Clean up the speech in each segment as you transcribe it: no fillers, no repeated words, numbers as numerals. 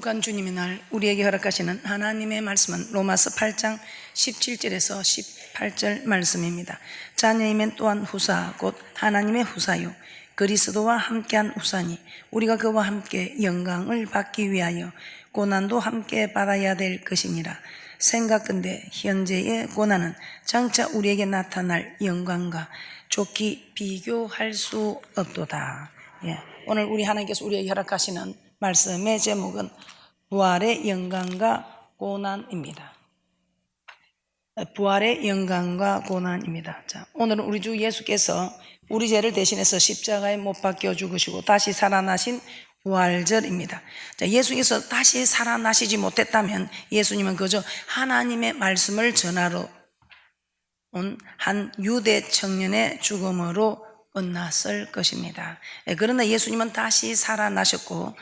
거룩한 주님의 날 우리에게 허락하시는 하나님의 말씀은 로마서 8장 17절에서 18절 말씀입니다. 자녀이면 또한 후사 곧 하나님의 후사요 그리스도와 함께한 후사니 우리가 그와 함께 영광을 받기 위하여 고난도 함께 받아야 될 것이니라. 생각건대 현재의 고난은 장차 우리에게 나타날 영광과 좋게 비교할 수 없도다. 오늘 우리 하나님께서 우리에게 허락하시는 말씀의 제목은 부활의 영광과 고난입니다. 부활의 영광과 고난입니다. 자, 오늘은 우리 주 예수께서 우리 죄를 대신해서 십자가에 못 박혀 죽으시고 다시 살아나신 부활절입니다. 자, 예수께서 다시 살아나시지 못했다면 예수님은 그저 하나님의 말씀을 전하러 온 한 유대 청년의 죽음으로 끝났을 것입니다. 그러나 예수님은 다시 살아나셨고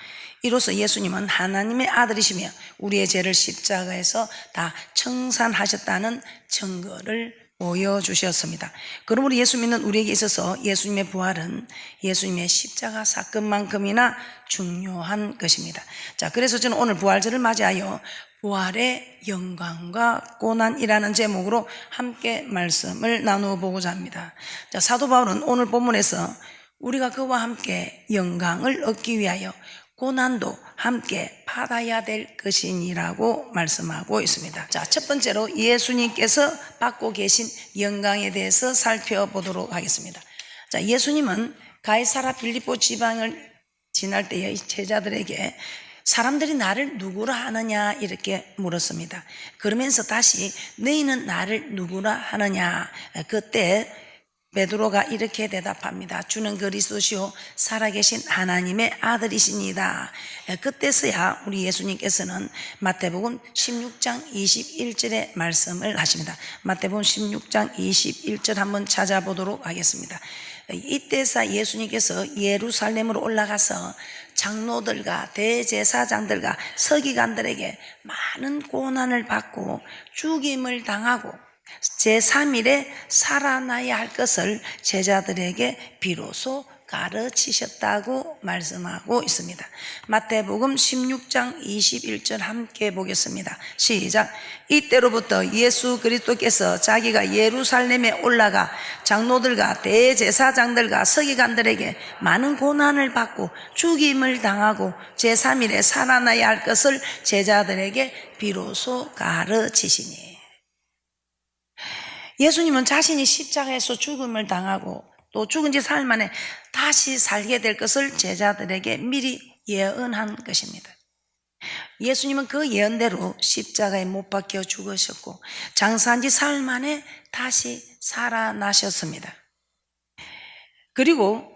이로써 예수님은 하나님의 아들이시며 우리의 죄를 십자가에서 다 청산하셨다는 증거를 보여주셨습니다. 그러므로 예수 믿는 우리에게 있어서 예수님의 부활은 예수님의 십자가 사건만큼이나 중요한 것입니다. 자, 그래서 저는 오늘 부활절을 맞이하여 부활의 영광과 고난이라는 제목으로 함께 말씀을 나누어 보고자 합니다. 자, 사도 바울은 오늘 본문에서 우리가 그와 함께 영광을 얻기 위하여 고난도 함께 받아야 될 것이니라고 말씀하고 있습니다. 자, 첫 번째로 예수님께서 받고 계신 영광에 대해서 살펴보도록 하겠습니다. 자, 예수님은 가이사라 빌립보 지방을 지날 때에 제자들에게 사람들이 나를 누구라 하느냐 이렇게 물었습니다. 그러면서 다시 너희는 나를 누구라 하느냐. 그때 베드로가 이렇게 대답합니다. 주는 그리스도시요 살아계신 하나님의 아들이십니다. 그때서야 우리 예수님께서는 마태복음 16장 21절의 말씀을 하십니다. 마태복음 16장 21절 한번 찾아보도록 하겠습니다. 이때서 예수님께서 예루살렘으로 올라가서 장로들과 대제사장들과 서기관들에게 많은 고난을 받고 죽임을 당하고 제3일에 살아나야 할 것을 제자들에게 비로소 가르치셨다고 말씀하고 있습니다. 마태복음 16장 21절 함께 보겠습니다. 시작. 이때로부터 예수 그리스도께서 자기가 예루살렘에 올라가 장로들과 대제사장들과 서기관들에게 많은 고난을 받고 죽임을 당하고 제3일에 살아나야 할 것을 제자들에게 비로소 가르치시니. 예수님은 자신이 십자가에서 죽음을 당하고 또 죽은 지 사흘 만에 다시 살게 될 것을 제자들에게 미리 예언한 것입니다. 예수님은 그 예언대로 십자가에 못 박혀 죽으셨고 장사한 지 사흘 만에 다시 살아나셨습니다. 그리고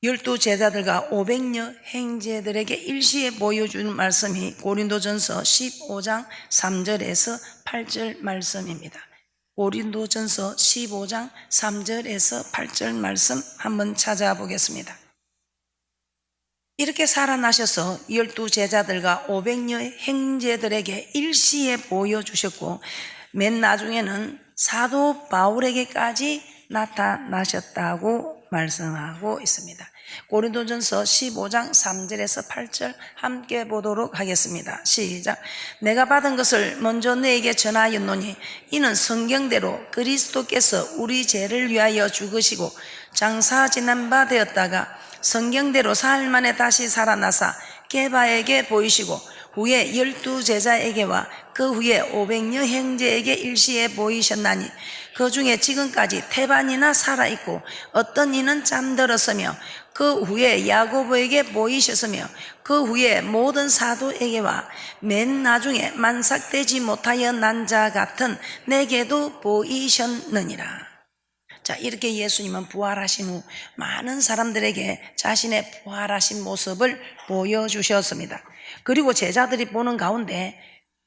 12 제자들과 500여 형제들에게 일시에 보여주는 말씀이 고린도전서 15장 3절에서 8절 말씀입니다. 고린도전서 15장 3절에서 8절 말씀 한번 찾아보겠습니다. 이렇게 살아나셔서 12 제자들과 500여 형제들에게 일시에 보여주셨고 맨 나중에는 사도 바울에게까지 나타나셨다고 말씀하고 있습니다. 고린도전서 15장 3절에서 8절 함께 보도록 하겠습니다. 시작. 내가 받은 것을 먼저 너에게 전하였노니 이는 성경대로 그리스도께서 우리 죄를 위하여 죽으시고 장사 지난 바 되었다가 성경대로 사흘 만에 다시 살아나사 게바에게 보이시고 후에 12 제자에게와 그 후에 500여 형제에게 일시에 보이셨나니 그 중에 지금까지 태반이나 살아있고 어떤 이는 잠들었으며 그 후에 야고보에게 보이셨으며 그 후에 모든 사도에게와 맨 나중에 만삭되지 못하여 난 자 같은 내게도 보이셨느니라. 자, 이렇게 예수님은 부활하신 후 많은 사람들에게 자신의 부활하신 모습을 보여주셨습니다. 그리고 제자들이 보는 가운데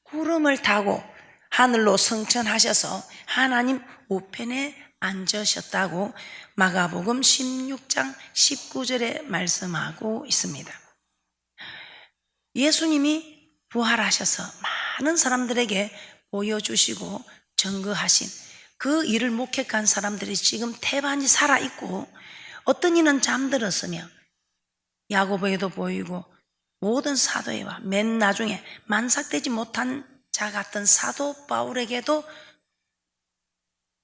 구름을 타고 하늘로 승천하셔서 하나님 우편에 앉으셨다고 마가복음 16장 19절에 말씀하고 있습니다. 예수님이 부활하셔서 많은 사람들에게 보여주시고 증거하신 그 일을 목격한 사람들이 지금 태반이 살아있고 어떤 이는 잠들었으며 야고보에도 보이고 모든 사도회와 맨 나중에 만삭되지 못한 자 같은 사도 바울에게도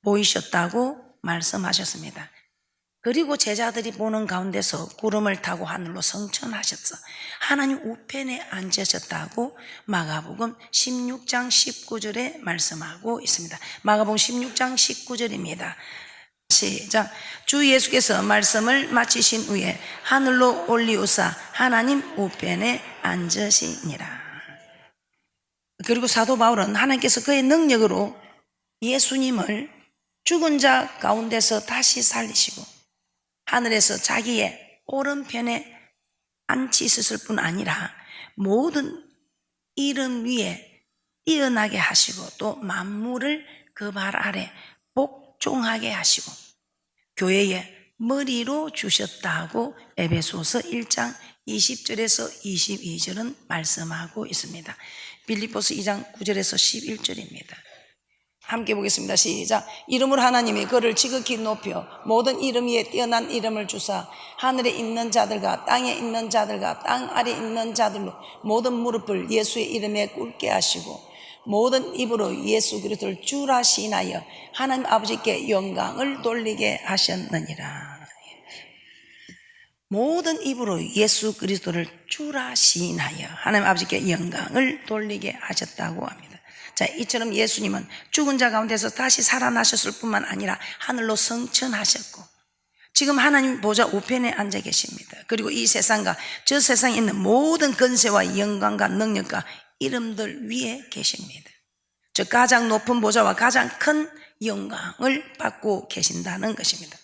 보이셨다고 말씀하셨습니다. 그리고 제자들이 보는 가운데서 구름을 타고 하늘로 성천하셨어. 하나님 우편에 앉으셨다고 마가복음 16장 19절에 말씀하고 있습니다. 마가복음 16장 19절입니다. 시작. 주 예수께서 말씀을 마치신 후에 하늘로 올리우사 하나님 우편에 앉으시니라. 그리고 사도 바울은 하나님께서 그의 능력으로 예수님을 죽은 자 가운데서 다시 살리시고 하늘에서 자기의 오른편에 앉히셨을 뿐 아니라 모든 이름 위에 뛰어나게 하시고 또 만물을 그 발 아래 복종하게 하시고 교회의 머리로 주셨다고 에베소서 1장 20절에서 22절은 말씀하고 있습니다. 빌립보서 2장 9절에서 11절입니다. 함께 보겠습니다. 시작. 이름으로 하나님이 그를 지극히 높여 모든 이름 위에 뛰어난 이름을 주사 하늘에 있는 자들과 땅에 있는 자들과 땅 아래 있는 자들로 모든 무릎을 예수의 이름에 꿇게 하시고 모든 입으로 예수 그리스도를 주라 시인하여 하나님 아버지께 영광을 돌리게 하셨느니라. 모든 입으로 예수 그리스도를 주라 시인하여 하나님 아버지께 영광을 돌리게 하셨다고 합니다. 자, 이처럼 예수님은 죽은 자 가운데서 다시 살아나셨을 뿐만 아니라 하늘로 성천하셨고 지금 하나님 보좌 우편에 앉아 계십니다. 그리고 이 세상과 저 세상에 있는 모든 권세와 영광과 능력과 이름들 위에 계십니다. 저 가장 높은 보좌와 가장 큰 영광을 받고 계신다는 것입니다.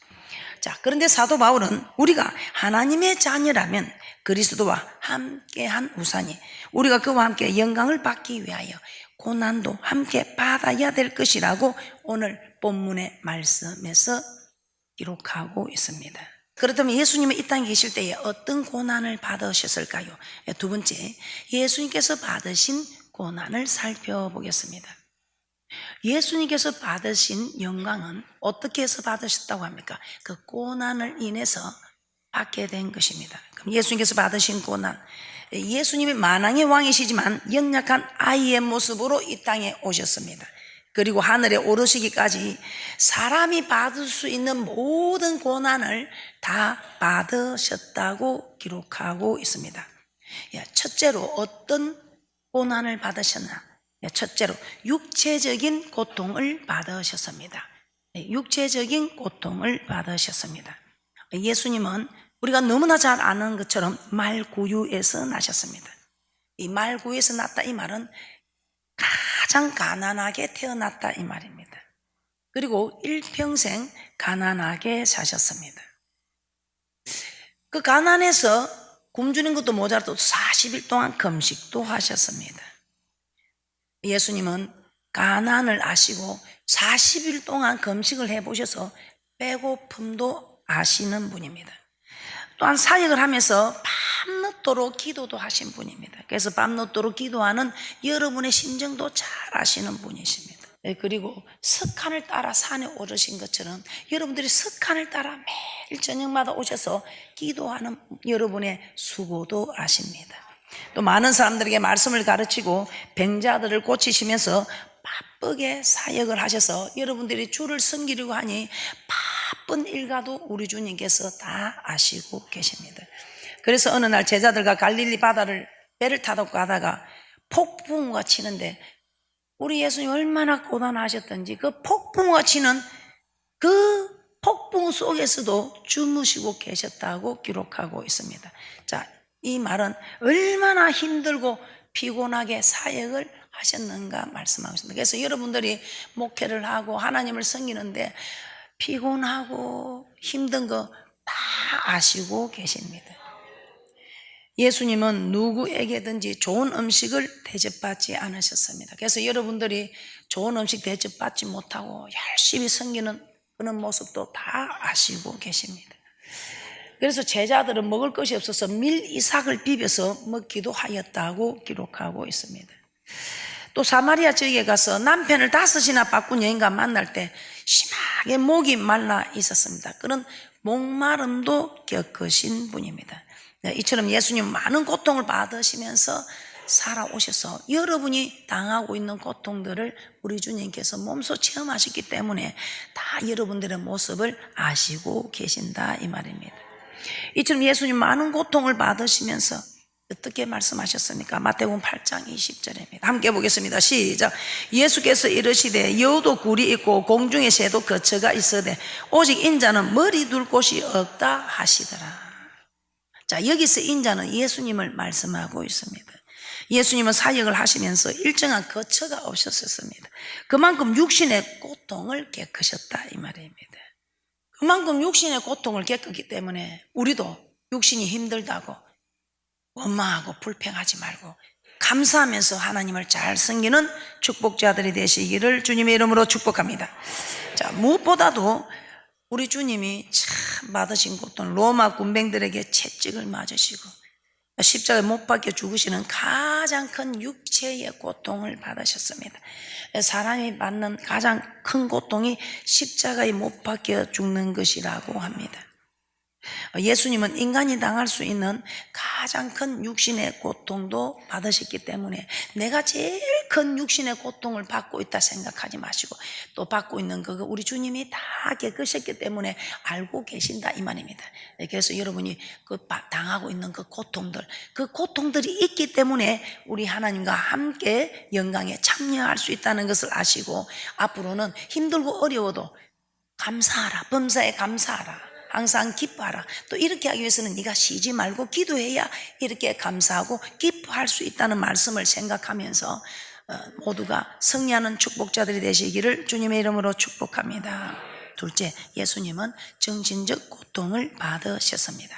자, 그런데 사도 바울은 우리가 하나님의 자녀라면 그리스도와 함께한 우산이 우리가 그와 함께 영광을 받기 위하여 고난도 함께 받아야 될 것이라고 오늘 본문의 말씀에서 기록하고 있습니다. 그렇다면 예수님은 이 땅에 계실 때에 어떤 고난을 받으셨을까요? 두 번째, 예수님께서 받으신 고난을 살펴보겠습니다. 예수님께서 받으신 영광은 어떻게 해서 받으셨다고 합니까? 그 고난을 인해서 받게 된 것입니다. 그럼 예수님께서 받으신 고난, 예수님이 만왕의 왕이시지만 연약한 아이의 모습으로 이 땅에 오셨습니다. 그리고 하늘에 오르시기까지 사람이 받을 수 있는 모든 고난을 다 받으셨다고 기록하고 있습니다. 첫째로 어떤 고난을 받으셨나? 첫째로 육체적인 고통을 받으셨습니다. 육체적인 고통을 받으셨습니다. 예수님은 우리가 너무나 잘 아는 것처럼 말구유에서 나셨습니다. 이 말구유에서 났다 이 말은 가장 가난하게 태어났다 이 말입니다. 그리고 일평생 가난하게 사셨습니다. 그 가난해서 굶주린 것도 모자라도 40일 동안 금식도 하셨습니다. 예수님은 가난을 아시고 40일 동안 금식을 해보셔서 배고픔도 아시는 분입니다. 또한 사역을 하면서 밤늦도록 기도도 하신 분입니다. 그래서 밤늦도록 기도하는 여러분의 심정도 잘 아시는 분이십니다. 그리고 석한을 따라 산에 오르신 것처럼 여러분들이 석한을 따라 매일 저녁마다 오셔서 기도하는 여러분의 수고도 아십니다. 또 많은 사람들에게 말씀을 가르치고 병자들을 고치시면서 바쁘게 사역을 하셔서 여러분들이 주를 섬기려고 하니 바쁜 일가도 우리 주님께서 다 아시고 계십니다. 그래서 어느 날 제자들과 갈릴리 바다를 배를 타고 가다가 폭풍우가 치는데 우리 예수님 얼마나 고단하셨던지 그 폭풍우가 치는 그 폭풍우 속에서도 주무시고 계셨다고 기록하고 있습니다. 자, 이 말은 얼마나 힘들고 피곤하게 사역을 하셨는가 말씀하고 있습니다. 그래서 여러분들이 목회를 하고 하나님을 섬기는데 피곤하고 힘든 거 다 아시고 계십니다. 예수님은 누구에게든지 좋은 음식을 대접받지 않으셨습니다. 그래서 여러분들이 좋은 음식 대접받지 못하고 열심히 섬기는 그런 모습도 다 아시고 계십니다. 그래서 제자들은 먹을 것이 없어서 밀 이삭을 비벼서 먹기도 하였다고 기록하고 있습니다. 또 사마리아 지역에 가서 남편을 5이나 바꾼 여인과 만날 때 심하게 목이 말라 있었습니다. 그런 목마름도 겪으신 분입니다. 이처럼 예수님 많은 고통을 받으시면서 살아오셔서 여러분이 당하고 있는 고통들을 우리 주님께서 몸소 체험하셨기 때문에 다 여러분들의 모습을 아시고 계신다 이 말입니다. 이처럼 예수님 많은 고통을 받으시면서 어떻게 말씀하셨습니까? 마태복음 8장 20절입니다. 함께 보겠습니다. 시작. 예수께서 이르시되 여우도 굴이 있고 공중의 새도 거처가 있으되 오직 인자는 머리 둘 곳이 없다 하시더라. 자, 여기서 인자는 예수님을 말씀하고 있습니다. 예수님은 사역을 하시면서 일정한 거처가 없었습니다. 그만큼 육신의 고통을 겪으셨다 이 말입니다. 그만큼 육신의 고통을 겪었기 때문에 우리도 육신이 힘들다고 원망하고 불평하지 말고 감사하면서 하나님을 잘 섬기는 축복자들이 되시기를 주님의 이름으로 축복합니다. 자, 무엇보다도 우리 주님이 참 받으신 고통, 로마 군병들에게 채찍을 맞으시고 십자가에 못 박혀 죽으시는 가장 큰 육체의 고통을 받으셨습니다. 사람이 받는 가장 큰 고통이 십자가에 못 박혀 죽는 것이라고 합니다. 예수님은 인간이 당할 수 있는 가장 큰 육신의 고통도 받으셨기 때문에 내가 제일 큰 육신의 고통을 받고 있다 생각하지 마시고 또 받고 있는 그거 우리 주님이 다 겪으셨기 때문에 알고 계신다 이 말입니다. 그래서 여러분이 그 당하고 있는 그 고통들이 있기 때문에 우리 하나님과 함께 영광에 참여할 수 있다는 것을 아시고 앞으로는 힘들고 어려워도 감사하라, 범사에 감사하라, 항상 기뻐하라. 또 이렇게 하기 위해서는 네가 쉬지 말고 기도해야 이렇게 감사하고 기뻐할 수 있다는 말씀을 생각하면서 모두가 승리하는 축복자들이 되시기를 주님의 이름으로 축복합니다. 둘째, 예수님은 정신적 고통을 받으셨습니다.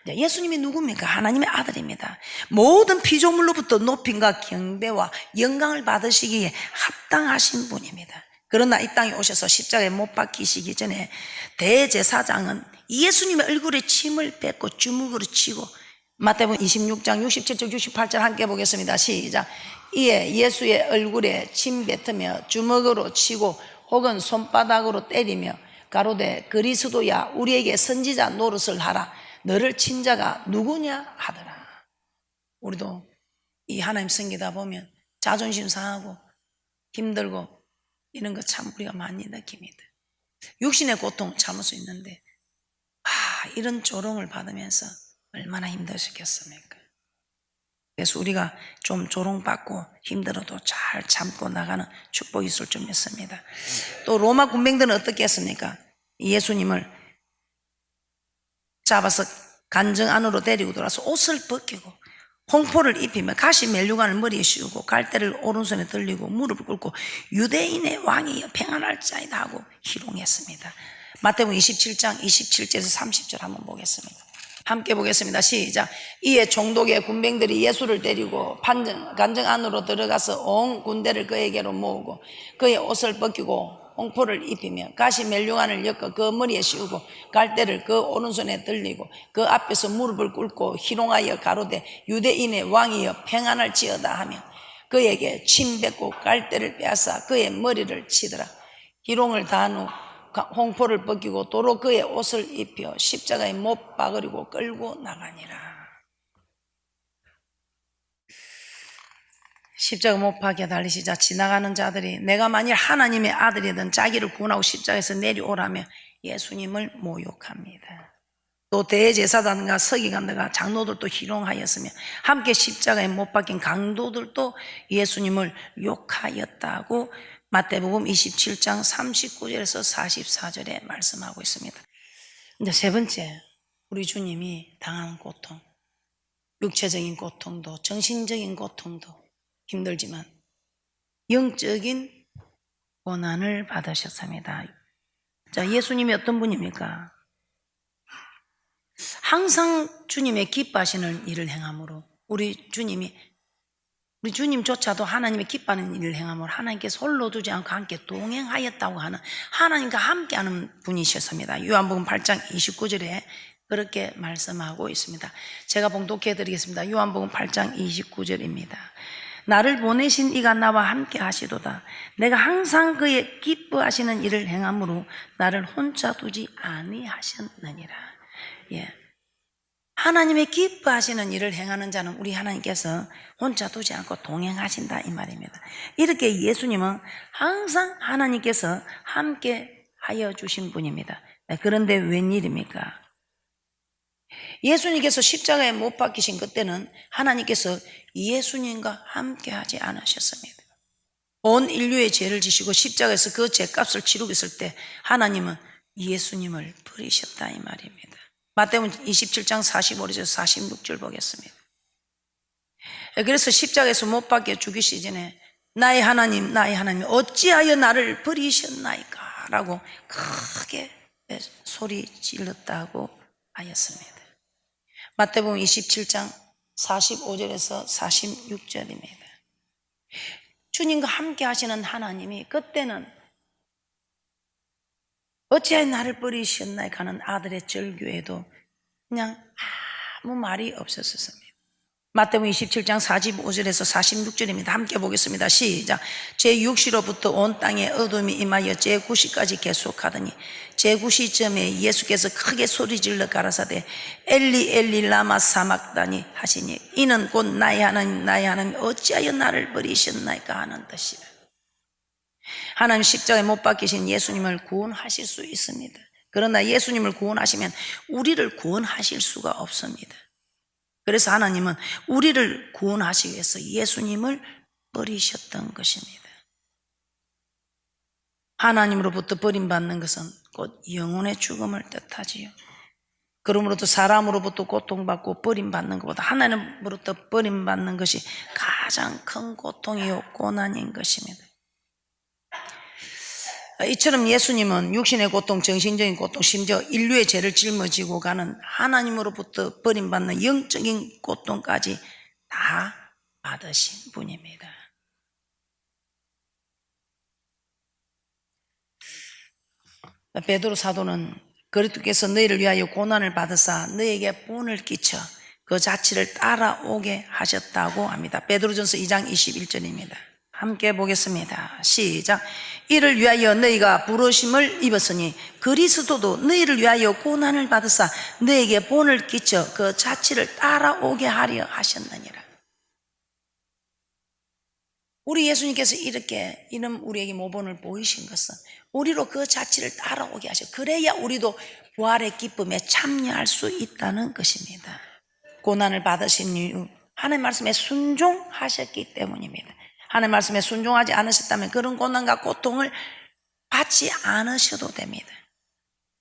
예수님이 누굽니까? 하나님의 아들입니다. 모든 피조물로부터 높임과 경배와 영광을 받으시기에 합당하신 분입니다. 그러나 이 땅에 오셔서 십자가에 못 박히시기 전에 대제사장은 예수님의 얼굴에 침을 뱉고 주먹으로 치고 마태복음 26장 67절 68절 함께 보겠습니다. 시작. 이에 예수의 얼굴에 침 뱉으며 주먹으로 치고 혹은 손바닥으로 때리며 가로되 그리스도야 우리에게 선지자 노릇을 하라. 너를 친 자가 누구냐 하더라. 우리도 이 하나님 섬기다 보면 자존심 상하고 힘들고 이런 거 참 우리가 많이 느낍니다. 육신의 고통 참을 수 있는데 이런 조롱을 받으면서 얼마나 힘드셨겠습니까? 그래서 우리가 좀 조롱받고 힘들어도 잘 참고 나가는 축복이 있을 줄 믿습니다. 또 로마 군병들은 어떻게 했습니까? 예수님을 잡아서 간정 안으로 데리고 들어와서 옷을 벗기고 홍포를 입히며 가시 멜류관을 머리에 씌우고 갈대를 오른손에 들리고 무릎을 꿇고 유대인의 왕이여 평안할자이다 하고 희롱했습니다. 마태복음 27장 27절에서 30절 한번 보겠습니다. 함께 보겠습니다. 시작. 이에 총독의 군병들이 예수를 데리고 간정 안으로 들어가서 온 군대를 그에게로 모으고 그의 옷을 벗기고 홍포를 입히며 가시 멜류관을 엮어 그 머리에 씌우고 갈대를 그 오른손에 들리고 그 앞에서 무릎을 꿇고 희롱하여 가로되 유대인의 왕이여 평안할지어다 하며 그에게 침 뱉고 갈대를 빼앗아 그의 머리를 치더라. 희롱을 다한 후 홍포를 벗기고 도로 그의 옷을 입혀 십자가에 못 박으리고 끌고 나가니라. 십자가 못 박혀 달리시자 지나가는 자들이 내가 만일 하나님의 아들이든 자기를 구원하고 십자가에서 내려오라며 예수님을 모욕합니다. 또 대제사장과 서기관들과 장로들도 희롱하였으며 함께 십자가에 못 박힌 강도들도 예수님을 욕하였다고 마태복음 27장 39절에서 44절에 말씀하고 있습니다. 근데 세 번째, 우리 주님이 당한 고통, 육체적인 고통도 정신적인 고통도 힘들지만 영적인 고난을 받으셨습니다. 자, 예수님이 어떤 분입니까? 항상 주님의 기뻐하시는 일을 행함으로 우리 주님조차도 하나님의 기뻐하는 일을 행함으로 하나님께서 홀로 두지 않고 함께 동행하였다고 하는 하나님과 함께하는 분이셨습니다. 요한복음 8장 29절에 그렇게 말씀하고 있습니다. 제가 봉독해 드리겠습니다. 요한복음 8장 29절입니다. 나를 보내신 이가 나와 함께 하시도다. 내가 항상 그의 기뻐하시는 일을 행함으로 나를 혼자 두지 아니하셨느니라. 예. 하나님의 기뻐하시는 일을 행하는 자는 우리 하나님께서 혼자 두지 않고 동행하신다 이 말입니다. 이렇게 예수님은 항상 하나님께서 함께 하여 주신 분입니다. 그런데 웬일입니까? 예수님께서 십자가에 못 박히신 그때는 하나님께서 예수님과 함께 하지 않으셨습니다. 온 인류의 죄를 지시고 십자가에서 그 죄값을 치르고 있을 때 하나님은 예수님을 버리셨다 이 말입니다. 마태복음 27장 45절에서 46절 보겠습니다. 그래서 십자가에서 못 박혀 죽이시기 전에 나의 하나님 어찌하여 나를 버리셨나이까 라고 크게 소리 질렀다고 하였습니다. 마태복음 27장 45절에서 46절입니다. 주님과 함께 하시는 하나님이 그때는 어찌하여 나를 버리셨나이까 하는 아들의 절규에도 그냥 아무 말이 없었습니다. 마태복음 27장 45절에서 46절입니다. 함께 보겠습니다. 시작. 제6시로부터 온 땅에 어둠이 임하여 제9시까지 계속하더니 제9시쯤에 예수께서 크게 소리질러 가라사대 엘리 엘리 라마 사막다니 하시니 이는 곧 나의 하나님 어찌하여 나를 버리셨나이까 하는 뜻이다. 하나님 십자가에 못 박히신 예수님을 구원하실 수 있습니다. 그러나 예수님을 구원하시면 우리를 구원하실 수가 없습니다. 그래서 하나님은 우리를 구원하시기 위해서 예수님을 버리셨던 것입니다. 하나님으로부터 버림받는 것은 곧 영혼의 죽음을 뜻하지요. 그러므로도 사람으로부터 고통받고 버림받는 것보다 하나님으로부터 버림받는 것이 가장 큰 고통이요 고난인 것입니다. 이처럼 예수님은 육신의 고통, 정신적인 고통, 심지어 인류의 죄를 짊어지고 가는 하나님으로부터 버림받는 영적인 고통까지 다 받으신 분입니다. 베드로 사도는 그리스도께서 너희를 위하여 고난을 받으사 너희에게 본을 끼쳐 그 자취를 따라오게 하셨다고 합니다. 베드로전서 2장 21절입니다. 함께 보겠습니다. 시작. 이를 위하여 너희가 부르심을 입었으니 그리스도도 너희를 위하여 고난을 받으사 너희에게 본을 끼쳐 그 자취를 따라오게 하려 하셨느니라. 우리 예수님께서 이런 우리에게 모본을 보이신 것은 우리로 그 자취를 따라오게 하셔. 그래야 우리도 부활의 기쁨에 참여할 수 있다는 것입니다. 고난을 받으신 이유 하나님 말씀에 순종하셨기 때문입니다. 하나님 말씀에 순종하지 않으셨다면 그런 고난과 고통을 받지 않으셔도 됩니다.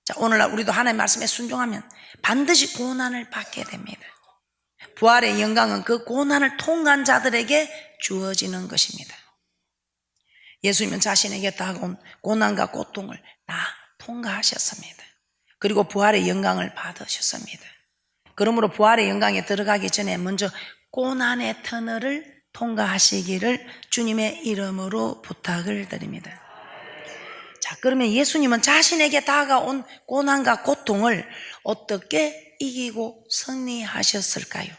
자, 오늘날 우리도 하나님 말씀에 순종하면 반드시 고난을 받게 됩니다. 부활의 영광은 그 고난을 통과한 자들에게 주어지는 것입니다. 예수님은 자신에게 다가온 고난과 고통을 다 통과하셨습니다. 그리고 부활의 영광을 받으셨습니다. 그러므로 부활의 영광에 들어가기 전에 먼저 고난의 터널을 통과하시기를 주님의 이름으로 부탁을 드립니다. 자, 그러면 예수님은 자신에게 다가온 고난과 고통을 어떻게 이기고 승리하셨을까요?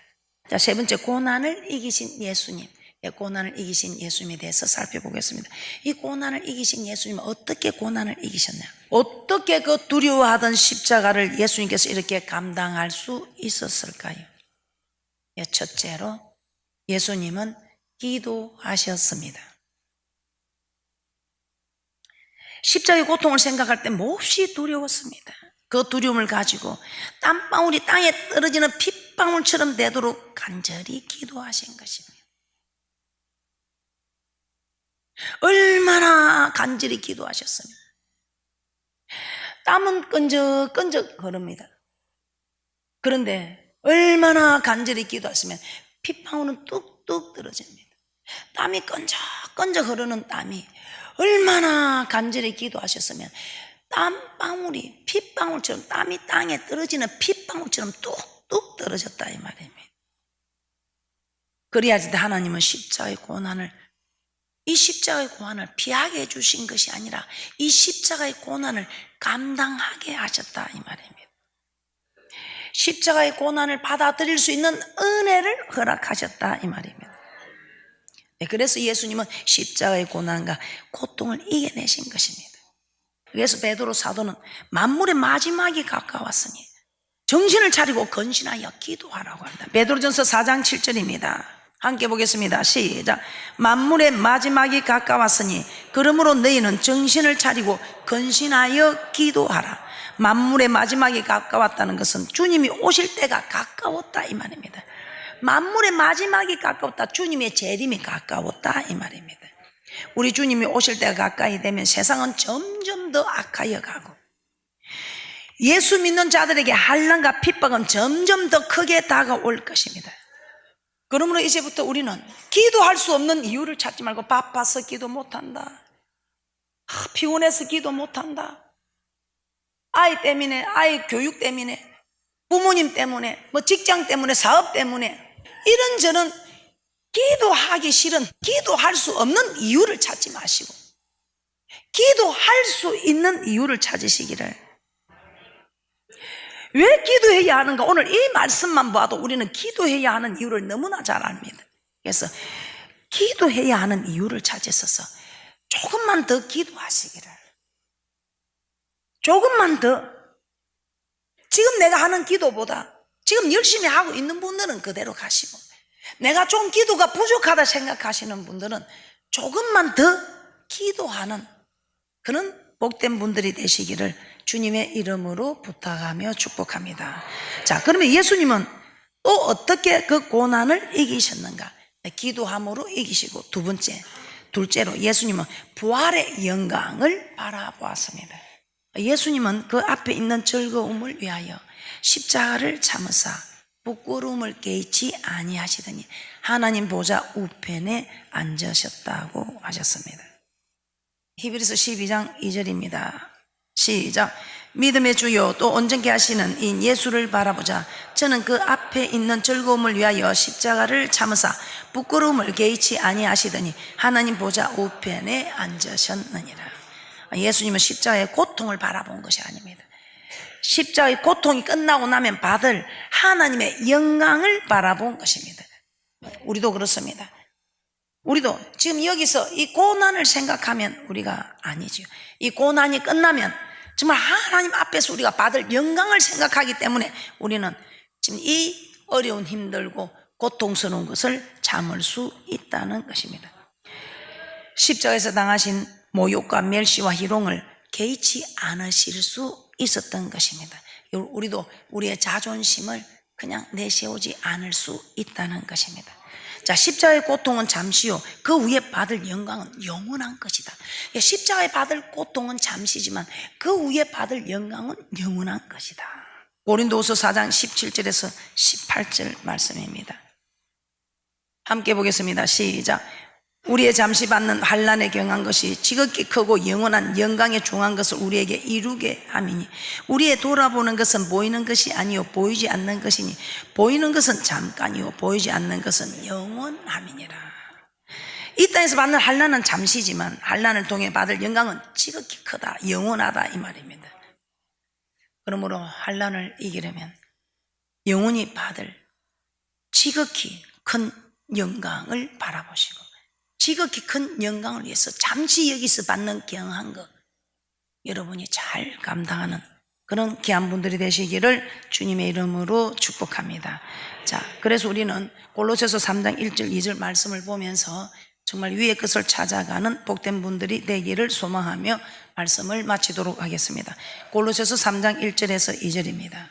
자, 세 번째, 고난을 이기신 예수님. 고난을 이기신 예수님에 대해서 살펴보겠습니다. 이 고난을 이기신 예수님은 어떻게 고난을 이기셨나요? 어떻게 그 두려워하던 십자가를 예수님께서 이렇게 감당할 수 있었을까요? 첫째로 예수님은 기도하셨습니다. 십자가의 고통을 생각할 때 몹시 두려웠습니다. 그 두려움을 가지고 땀방울이 땅에 떨어지는 핏방울처럼 되도록 간절히 기도하신 것입니다. 얼마나 간절히 기도하셨습니까? 땀은 끈적끈적 흐릅니다. 그런데 얼마나 간절히 기도했으면 핏방울은 뚝뚝 떨어집니다. 땀이 끈적끈적 흐르는 땀이 얼마나 간절히 기도하셨으면 땀방울이 핏방울처럼 땀이 땅에 떨어지는 핏방울처럼 뚝뚝 떨어졌다 이 말입니다. 그래야지 하나님은 이 십자가의 고난을 피하게 해주신 것이 아니라 이 십자가의 고난을 감당하게 하셨다 이 말입니다. 십자가의 고난을 받아들일 수 있는 은혜를 허락하셨다 이 말입니다. 그래서 예수님은 십자가의 고난과 고통을 이겨내신 것입니다. 그래서 베드로 사도는 만물의 마지막이 가까웠으니 정신을 차리고 건신하여 기도하라고 합니다. 베드로전서 4장 7절입니다. 함께 보겠습니다. 시작. 만물의 마지막이 가까웠으니 그러므로 너희는 정신을 차리고 건신하여 기도하라. 만물의 마지막이 가까웠다는 것은 주님이 오실 때가 가까웠다 이 말입니다. 만물의 마지막이 가까웠다, 주님의 재림이 가까웠다 이 말입니다. 우리 주님이 오실 때가 가까이 되면 세상은 점점 더 악하여 가고 예수 믿는 자들에게 환난과 핍박은 점점 더 크게 다가올 것입니다. 그러므로 이제부터 우리는 기도할 수 없는 이유를 찾지 말고 바빠서 기도 못한다, 피곤해서 기도 못한다, 아이 때문에, 아이 교육 때문에, 부모님 때문에, 뭐 직장 때문에, 사업 때문에 이런저런 기도하기 싫은, 기도할 수 없는 이유를 찾지 마시고 기도할 수 있는 이유를 찾으시기를. 왜 기도해야 하는가? 오늘 이 말씀만 봐도 우리는 기도해야 하는 이유를 너무나 잘 압니다. 그래서 기도해야 하는 이유를 찾으셔서 조금만 더 기도하시기를. 조금만 더. 지금 내가 하는 기도보다 지금 열심히 하고 있는 분들은 그대로 가시고, 내가 좀 기도가 부족하다 생각하시는 분들은 조금만 더 기도하는 그런 복된 분들이 되시기를 주님의 이름으로 부탁하며 축복합니다. 자, 그러면 예수님은 또 어떻게 그 고난을 이기셨는가? 기도함으로 이기시고, 둘째로 예수님은 부활의 영광을 바라보았습니다. 예수님은 그 앞에 있는 즐거움을 위하여 십자가를 참으사 부끄러움을 개의치 아니하시더니 하나님 보좌 우편에 앉으셨다고 하셨습니다. 히브리서 12장 2절입니다. 시작. 믿음의 주요 또 온전케 하시는 이 예수를 바라보자. 저는 그 앞에 있는 즐거움을 위하여 십자가를 참으사 부끄러움을 개의치 아니하시더니 하나님 보좌 우편에 앉으셨느니라. 예수님은 십자가의 고통을 바라본 것이 아닙니다. 십자가의 고통이 끝나고 나면 받을 하나님의 영광을 바라본 것입니다. 우리도 그렇습니다. 우리도 지금 여기서 이 고난을 생각하면 우리가 아니죠. 이 고난이 끝나면 정말 하나님 앞에서 우리가 받을 영광을 생각하기 때문에 우리는 지금 이 어려운, 힘들고 고통스러운 것을 참을 수 있다는 것입니다. 십자가에서 당하신 모욕과 멸시와 희롱을 개의치 않으실 수 있었던 것입니다. 우리도 우리의 자존심을 그냥 내세우지 않을 수 있다는 것입니다. 자, 십자가의 고통은 잠시요, 그 위에 받을 영광은 영원한 것이다. 십자가에 받을 고통은 잠시지만 그 위에 받을 영광은 영원한 것이다. 고린도후서 4장 17절에서 18절 말씀입니다. 함께 보겠습니다. 시작. 우리의 잠시 받는 환난에 경한 것이 지극히 크고 영원한 영광에 중한 것을 우리에게 이루게 함이니 우리의 돌아보는 것은 보이는 것이 아니요 보이지 않는 것이니 보이는 것은 잠깐이요 보이지 않는 것은 영원함이니라. 이 땅에서 받는 환난은 잠시지만 환난을 통해 받을 영광은 지극히 크다, 영원하다 이 말입니다. 그러므로 환난을 이기려면 영원히 받을 지극히 큰 영광을 바라보시고 지극히 큰 영광을 위해서 잠시 여기서 받는 경한 것 여러분이 잘 감당하는 그런 귀한 분들이 되시기를 주님의 이름으로 축복합니다. 자, 그래서 우리는 골로새서 3장 1절 2절 말씀을 보면서 정말 위의 것을 찾아가는 복된 분들이 되기를 소망하며 말씀을 마치도록 하겠습니다. 골로새서 3장 1절에서 2절입니다.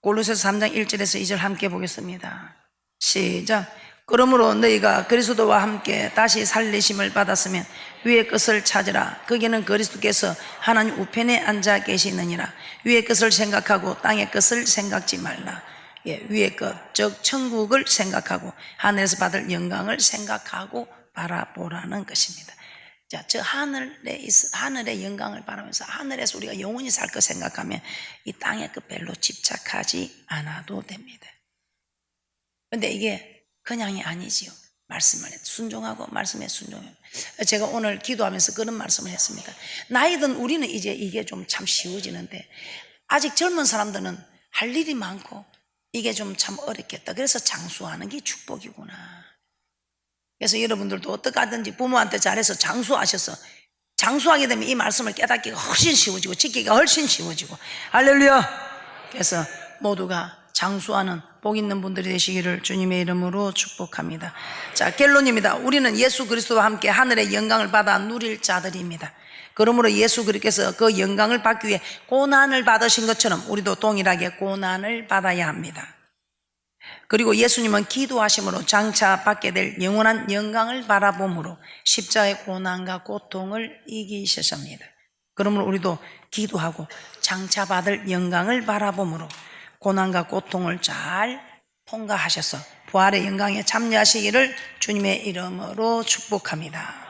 골로새서 3장 1절에서 2절 함께 보겠습니다. 시작. 그러므로 너희가 그리스도와 함께 다시 살리심을 받았으면 위의 것을 찾으라. 거기는 그리스도께서 하나님 우편에 앉아 계시느니라. 위의 것을 생각하고 땅의 것을 생각지 말라. 위의 것, 즉 천국을 생각하고 하늘에서 받을 영광을 생각하고 바라보라는 것입니다. 자, 저 하늘의 영광을 바라면서 하늘에서 우리가 영원히 살 것 생각하면 이 땅의 것 별로 집착하지 않아도 됩니다. 그런데 이게 그냥이 아니지요. 말씀을 순종하고 말씀에 순종해요. 제가 오늘 기도하면서 그런 말씀을 했습니다. 나이든 우리는 이제 이게 좀 참 쉬워지는데 아직 젊은 사람들은 할 일이 많고 이게 좀 참 어렵겠다. 그래서 장수하는 게 축복이구나. 그래서 여러분들도 어떻게 하든지 부모한테 잘해서 장수하셔서 장수하게 되면 이 말씀을 깨닫기가 훨씬 쉬워지고 지키기가 훨씬 쉬워지고 할렐루야. 그래서 모두가 장수하는 복 있는 분들이 되시기를 주님의 이름으로 축복합니다. 자, 결론입니다. 우리는 예수 그리스도와 함께 하늘의 영광을 받아 누릴 자들입니다. 그러므로 예수 그리스도께서 그 영광을 받기 위해 고난을 받으신 것처럼 우리도 동일하게 고난을 받아야 합니다. 그리고 예수님은 기도하심으로 장차 받게 될 영원한 영광을 바라봄으로 십자가의 고난과 고통을 이기셨습니다. 그러므로 우리도 기도하고 장차 받을 영광을 바라봄으로 고난과 고통을 잘 통과하셔서 부활의 영광에 참여하시기를 주님의 이름으로 축복합니다.